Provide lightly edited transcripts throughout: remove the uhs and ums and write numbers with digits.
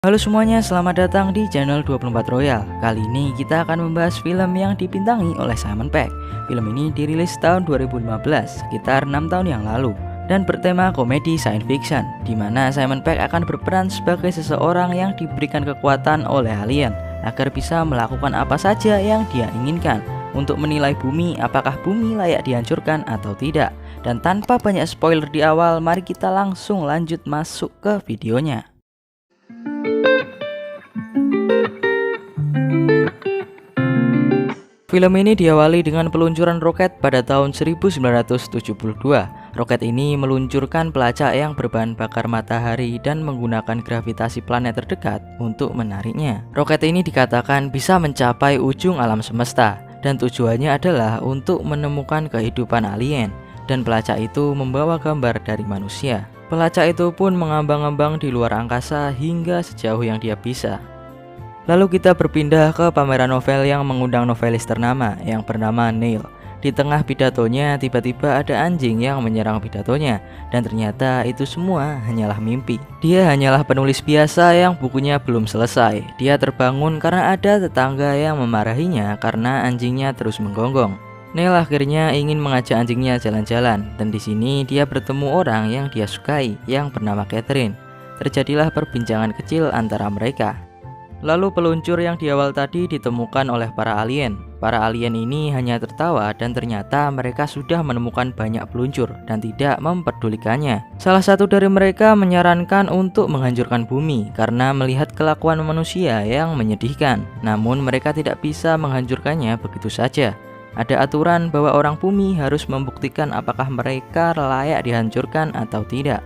Halo semuanya, selamat datang di channel 24 Royal. Kali ini kita akan membahas film yang dibintangi oleh Simon Pegg. Film ini dirilis tahun 2015, sekitar 6 tahun yang lalu, dan bertema komedi science fiction, di mana Simon Pegg akan berperan sebagai seseorang yang diberikan kekuatan oleh alien agar bisa melakukan apa saja yang dia inginkan untuk menilai bumi apakah bumi layak dihancurkan atau tidak. Dan tanpa banyak spoiler di awal, mari kita langsung lanjut masuk ke videonya. Film ini diawali dengan peluncuran roket pada tahun 1972. Roket ini meluncurkan pelacak yang berbahan bakar matahari dan menggunakan gravitasi planet terdekat untuk menariknya. Roket ini dikatakan bisa mencapai ujung alam semesta, dan tujuannya adalah untuk menemukan kehidupan alien, dan pelacak itu membawa gambar dari manusia. Pelacak itu pun mengambang-ambang di luar angkasa hingga sejauh yang dia bisa. Lalu kita berpindah ke pameran novel yang mengundang novelis ternama yang bernama Neil. Di tengah pidatonya tiba-tiba ada anjing yang menyerang pidatonya, dan ternyata itu semua hanyalah mimpi. Dia hanyalah penulis biasa yang bukunya belum selesai. Dia terbangun karena ada tetangga yang memarahinya karena anjingnya terus menggonggong. Neil akhirnya ingin mengajak anjingnya jalan-jalan, dan di sini dia bertemu orang yang dia sukai yang bernama Catherine. Terjadilah perbincangan kecil antara mereka. Lalu peluncur yang di awal tadi ditemukan oleh para alien. Para alien ini hanya tertawa dan ternyata mereka sudah menemukan banyak peluncur dan tidak memperdulikannya. Salah satu dari mereka menyarankan untuk menghancurkan bumi karena melihat kelakuan manusia yang menyedihkan. Namun mereka tidak bisa menghancurkannya begitu saja. Ada aturan bahwa orang bumi harus membuktikan apakah mereka layak dihancurkan atau tidak.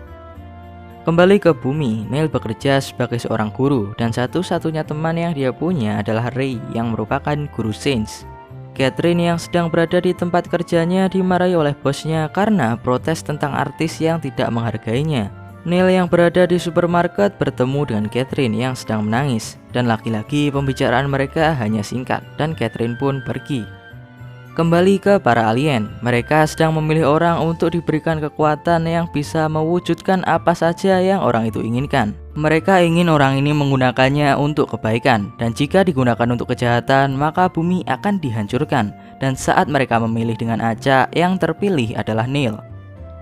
Kembali ke bumi, Neil bekerja sebagai seorang guru, dan satu-satunya teman yang dia punya adalah Ray yang merupakan guru sains. Catherine yang sedang berada di tempat kerjanya dimarahi oleh bosnya karena protes tentang artis yang tidak menghargainya. Neil yang berada di supermarket bertemu dengan Catherine yang sedang menangis, dan lagi-lagi pembicaraan mereka hanya singkat dan Catherine pun pergi. Kembali ke para alien, mereka sedang memilih orang untuk diberikan kekuatan yang bisa mewujudkan apa saja yang orang itu inginkan. Mereka ingin orang ini menggunakannya untuk kebaikan, dan jika digunakan untuk kejahatan, maka bumi akan dihancurkan. Dan saat mereka memilih dengan acak, yang terpilih adalah Neil.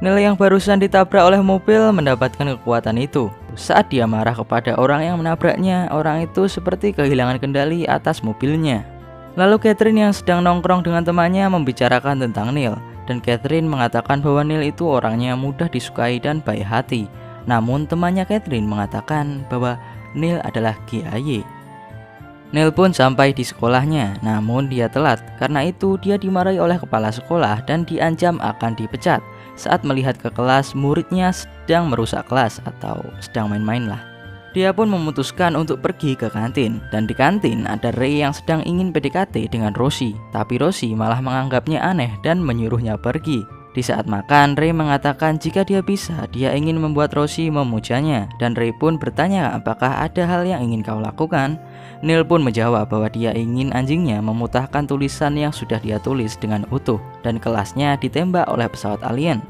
Neil yang barusan ditabrak oleh mobil mendapatkan kekuatan itu. Saat dia marah kepada orang yang menabraknya, orang itu seperti kehilangan kendali atas mobilnya. Lalu Catherine yang sedang nongkrong dengan temannya membicarakan tentang Neil, dan Catherine mengatakan bahwa Neil itu orangnya mudah disukai dan baik hati. Namun temannya Catherine mengatakan bahwa Neil adalah GAY. Neil pun sampai di sekolahnya, namun dia telat. Karena itu dia dimarahi oleh kepala sekolah dan diancam akan dipecat saat melihat ke kelas muridnya sedang merusak kelas atau sedang main-main lah. Dia pun memutuskan untuk pergi ke kantin, dan di kantin ada Ray yang sedang ingin PDKT dengan Rosie, tapi Rosie malah menganggapnya aneh dan menyuruhnya pergi. Di saat makan, Ray mengatakan jika dia bisa, dia ingin membuat Rosie memujanya, dan Ray pun bertanya apakah ada hal yang ingin kau lakukan. Neil pun menjawab bahwa dia ingin anjingnya memutahkan tulisan yang sudah dia tulis dengan utuh, dan kelasnya ditembak oleh pesawat alien.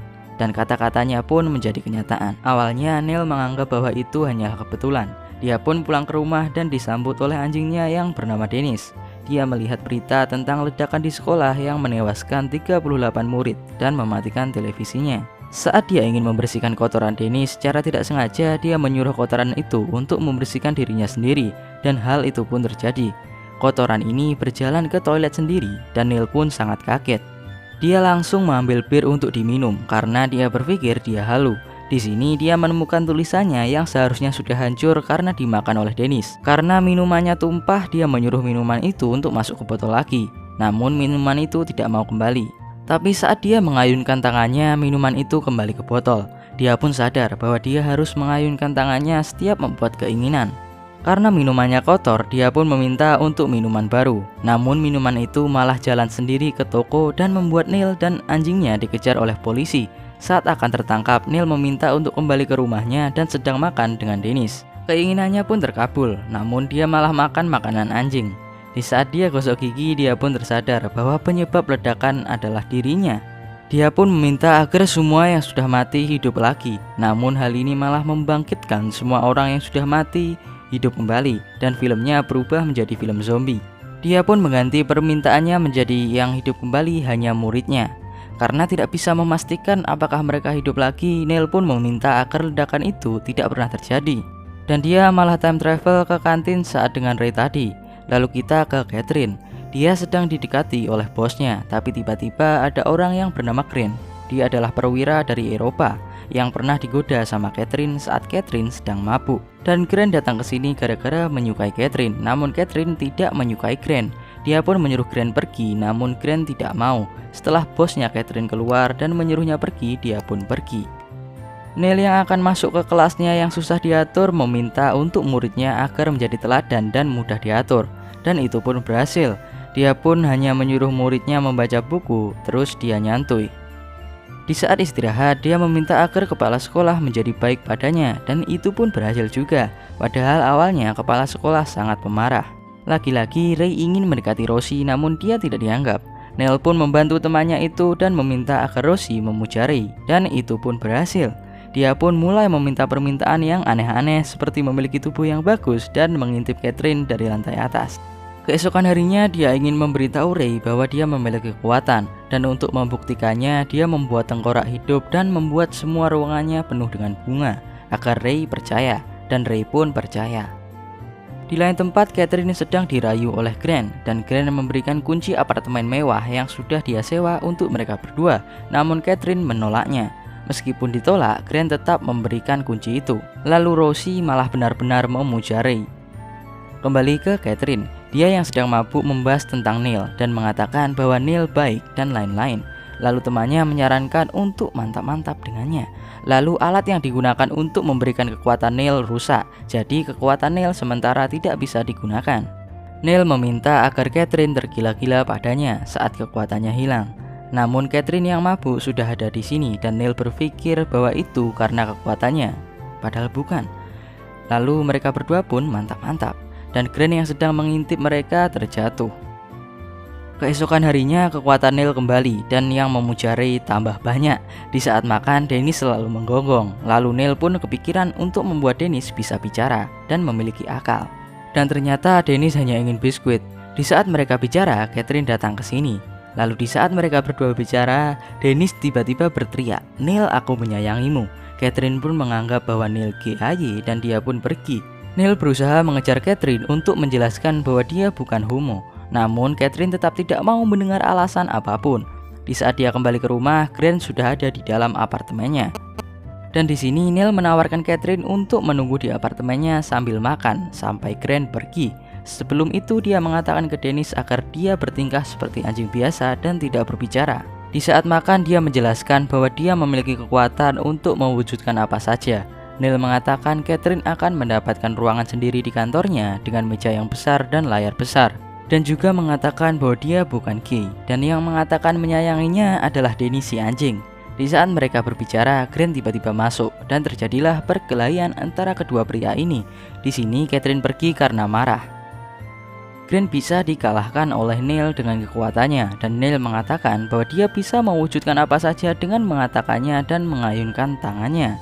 Dan kata-katanya pun menjadi kenyataan. Awalnya Neil menganggap bahwa itu hanyalah kebetulan. Dia pun pulang ke rumah dan disambut oleh anjingnya yang bernama Dennis. Dia melihat berita tentang ledakan di sekolah yang menewaskan 38 murid dan mematikan televisinya. Saat dia ingin membersihkan kotoran Dennis, secara tidak sengaja dia menyuruh kotoran itu untuk membersihkan dirinya sendiri, dan hal itu pun terjadi. Kotoran ini berjalan ke toilet sendiri dan Neil pun sangat kaget. Dia langsung mengambil bir untuk diminum karena dia berpikir dia halu. Di sini dia menemukan tulisannya yang seharusnya sudah hancur karena dimakan oleh Dennis. Karena minumannya tumpah, dia menyuruh minuman itu untuk masuk ke botol lagi. Namun minuman itu tidak mau kembali. Tapi saat dia mengayunkan tangannya, minuman itu kembali ke botol. Dia pun sadar bahwa dia harus mengayunkan tangannya setiap membuat keinginan. Karena minumannya kotor, dia pun meminta untuk minuman baru. Namun minuman itu malah jalan sendiri ke toko dan membuat Neil dan anjingnya dikejar oleh polisi. Saat akan tertangkap, Neil meminta untuk kembali ke rumahnya dan sedang makan dengan Dennis. Keinginannya pun terkabul, namun dia malah makan makanan anjing. Di saat dia gosok gigi, dia pun tersadar bahwa penyebab ledakan adalah dirinya. Dia pun meminta agar semua yang sudah mati hidup lagi. Namun hal ini malah membangkitkan semua orang yang sudah mati hidup kembali dan filmnya berubah menjadi film zombie. Dia pun mengganti permintaannya menjadi yang hidup kembali hanya muridnya. Karena tidak bisa memastikan apakah mereka hidup lagi, Neil pun meminta agar ledakan itu tidak pernah terjadi. Dan dia malah time travel ke kantin saat dengan Ray tadi. Lalu kita ke Catherine. Dia sedang didekati oleh bosnya, tapi tiba-tiba ada orang yang bernama Grant. Dia adalah perwira dari Eropa yang pernah digoda sama Catherine saat Catherine sedang mabuk. Dan Grant datang ke sini gara-gara menyukai Catherine, namun Catherine tidak menyukai Grant. Dia pun menyuruh Grant pergi, namun Grant tidak mau. Setelah bosnya Catherine keluar dan menyuruhnya pergi, dia pun pergi. Neil yang akan masuk ke kelasnya yang susah diatur meminta untuk muridnya agar menjadi teladan dan mudah diatur. Dan itu pun berhasil. Dia pun hanya menyuruh muridnya membaca buku, terus dia nyantui. Di saat istirahat, dia meminta agar kepala sekolah menjadi baik padanya, dan itu pun berhasil juga. Padahal awalnya kepala sekolah sangat pemarah. Lagi-lagi Ray ingin mendekati Rosie, namun dia tidak dianggap. Neil pun membantu temannya itu dan meminta agar Rosie memuja Ray, dan itu pun berhasil. Dia pun mulai meminta permintaan yang aneh-aneh seperti memiliki tubuh yang bagus dan mengintip Catherine dari lantai atas. Keesokan harinya dia ingin memberitahu Ray bahwa dia memiliki kekuatan, dan untuk membuktikannya dia membuat tengkorak hidup dan membuat semua ruangannya penuh dengan bunga agar Ray percaya, dan Ray pun percaya. Di lain tempat, Catherine sedang dirayu oleh Grant, dan Grant memberikan kunci apartemen mewah yang sudah dia sewa untuk mereka berdua, namun Catherine menolaknya. Meskipun ditolak, Grant tetap memberikan kunci itu. Lalu Rosie malah benar-benar memuja Ray. Kembali ke Catherine, dia yang sedang mabuk membahas tentang Neil dan mengatakan bahwa Neil baik dan lain-lain. Lalu temannya menyarankan untuk mantap-mantap dengannya. Lalu alat yang digunakan untuk memberikan kekuatan Neil rusak, jadi kekuatan Neil sementara tidak bisa digunakan. Neil meminta agar Catherine tergila-gila padanya saat kekuatannya hilang. Namun Catherine yang mabuk sudah ada di sini dan Neil berpikir bahwa itu karena kekuatannya, padahal bukan. Lalu mereka berdua pun mantap-mantap, dan Grant yang sedang mengintip mereka terjatuh. Keesokan harinya kekuatan Neil kembali dan yang memuja Ray tambah banyak. Di saat makan, Dennis selalu menggonggong. Lalu Neil pun kepikiran untuk membuat Dennis bisa bicara dan memiliki akal. Dan ternyata Dennis hanya ingin biskuit. Di saat mereka bicara, Catherine datang ke sini. Lalu di saat mereka berdua bicara, Dennis tiba-tiba berteriak, "Neil, aku menyayangimu." Catherine pun menganggap bahwa Neil GAY dan dia pun pergi. Neil berusaha mengejar Catherine untuk menjelaskan bahwa dia bukan homo. Namun Catherine tetap tidak mau mendengar alasan apapun. Di saat dia kembali ke rumah, Grant sudah ada di dalam apartemennya. Dan di sini Neil menawarkan Catherine untuk menunggu di apartemennya sambil makan sampai Grant pergi. Sebelum itu dia mengatakan ke Dennis agar dia bertingkah seperti anjing biasa dan tidak berbicara. Di saat makan dia menjelaskan bahwa dia memiliki kekuatan untuk mewujudkan apa saja. Neil mengatakan Catherine akan mendapatkan ruangan sendiri di kantornya dengan meja yang besar dan layar besar. Dan juga mengatakan bahwa dia bukan gay, dan yang mengatakan menyayanginya adalah Dennis si anjing. Di saat mereka berbicara, Grant tiba-tiba masuk dan terjadilah perkelahian antara kedua pria ini. Di sini Catherine pergi karena marah. Grant bisa dikalahkan oleh Neil dengan kekuatannya, dan Neil mengatakan bahwa dia bisa mewujudkan apa saja dengan mengatakannya dan mengayunkan tangannya.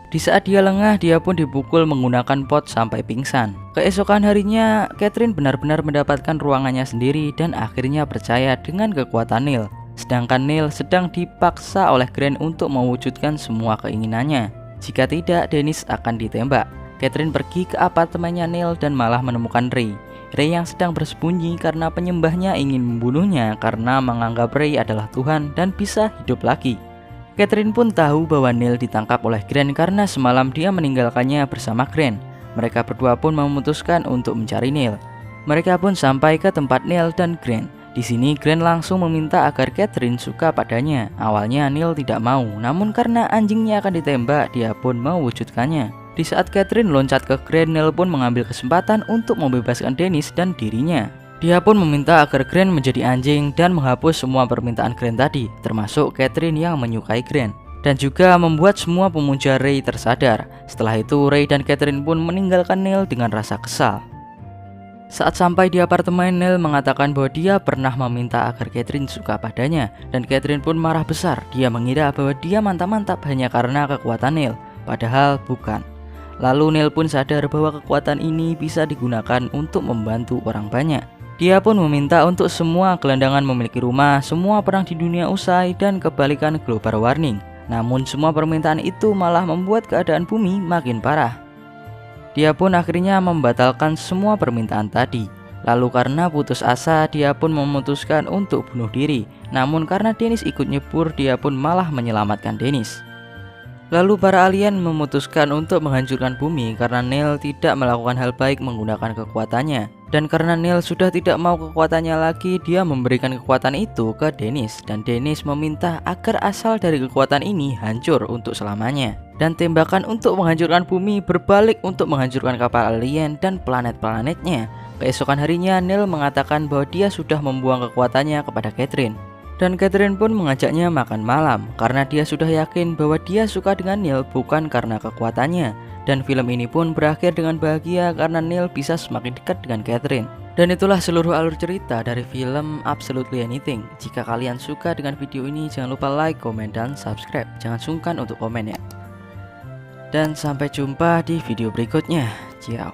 Di saat dia lengah, dia pun dipukul menggunakan pot sampai pingsan. Keesokan harinya, Catherine benar-benar mendapatkan ruangannya sendiri dan akhirnya percaya dengan kekuatan Neil. Sedangkan Neil sedang dipaksa oleh Grant untuk mewujudkan semua keinginannya. Jika tidak, Dennis akan ditembak. Catherine pergi ke apartemennya Neil dan malah menemukan Ray. Ray yang sedang bersembunyi karena penyembahnya ingin membunuhnya karena menganggap Ray adalah Tuhan dan bisa hidup lagi. Catherine pun tahu bahwa Neil ditangkap oleh Grant karena semalam dia meninggalkannya bersama Grant. Mereka berdua pun memutuskan untuk mencari Neil. Mereka pun sampai ke tempat Neil dan Grant. Di sini Grant langsung meminta agar Catherine suka padanya. Awalnya Neil tidak mau, namun karena anjingnya akan ditembak, dia pun mewujudkannya. Di saat Catherine loncat ke Grant, Neil pun mengambil kesempatan untuk membebaskan Dennis dan dirinya. Dia pun meminta agar Grant menjadi anjing dan menghapus semua permintaan Grant tadi, termasuk Catherine yang menyukai Grant, dan juga membuat semua pemuja Ray tersadar. Setelah itu Ray dan Catherine pun meninggalkan Neil dengan rasa kesal. Saat sampai di apartemen, Neil mengatakan bahwa dia pernah meminta agar Catherine suka padanya, dan Catherine pun marah besar. Dia mengira bahwa dia mantap-mantap hanya karena kekuatan Neil, padahal bukan. Lalu Neil pun sadar bahwa kekuatan ini bisa digunakan untuk membantu orang banyak. Dia pun meminta untuk semua gelandangan memiliki rumah, semua perang di dunia usai, dan kebalikan global warming. Namun semua permintaan itu malah membuat keadaan bumi makin parah. Dia pun akhirnya membatalkan semua permintaan tadi. Lalu karena putus asa, dia pun memutuskan untuk bunuh diri. Namun karena Dennis ikut nyebur, dia pun malah menyelamatkan Dennis. Lalu para alien memutuskan untuk menghancurkan bumi karena Neil tidak melakukan hal baik menggunakan kekuatannya. Dan karena Neil sudah tidak mau kekuatannya lagi, dia memberikan kekuatan itu ke Dennis. Dan Dennis meminta agar asal dari kekuatan ini hancur untuk selamanya. Dan tembakan untuk menghancurkan bumi berbalik untuk menghancurkan kapal alien dan planet-planetnya. Keesokan harinya Neil mengatakan bahwa dia sudah membuang kekuatannya kepada Catherine. Dan Catherine pun mengajaknya makan malam karena dia sudah yakin bahwa dia suka dengan Neil bukan karena kekuatannya. Dan film ini pun berakhir dengan bahagia karena Neil bisa semakin dekat dengan Catherine. Dan itulah seluruh alur cerita dari film Absolutely Anything. Jika kalian suka dengan video ini, jangan lupa like, komen, dan subscribe. Jangan sungkan untuk komen ya. Dan sampai jumpa di video berikutnya. Ciao.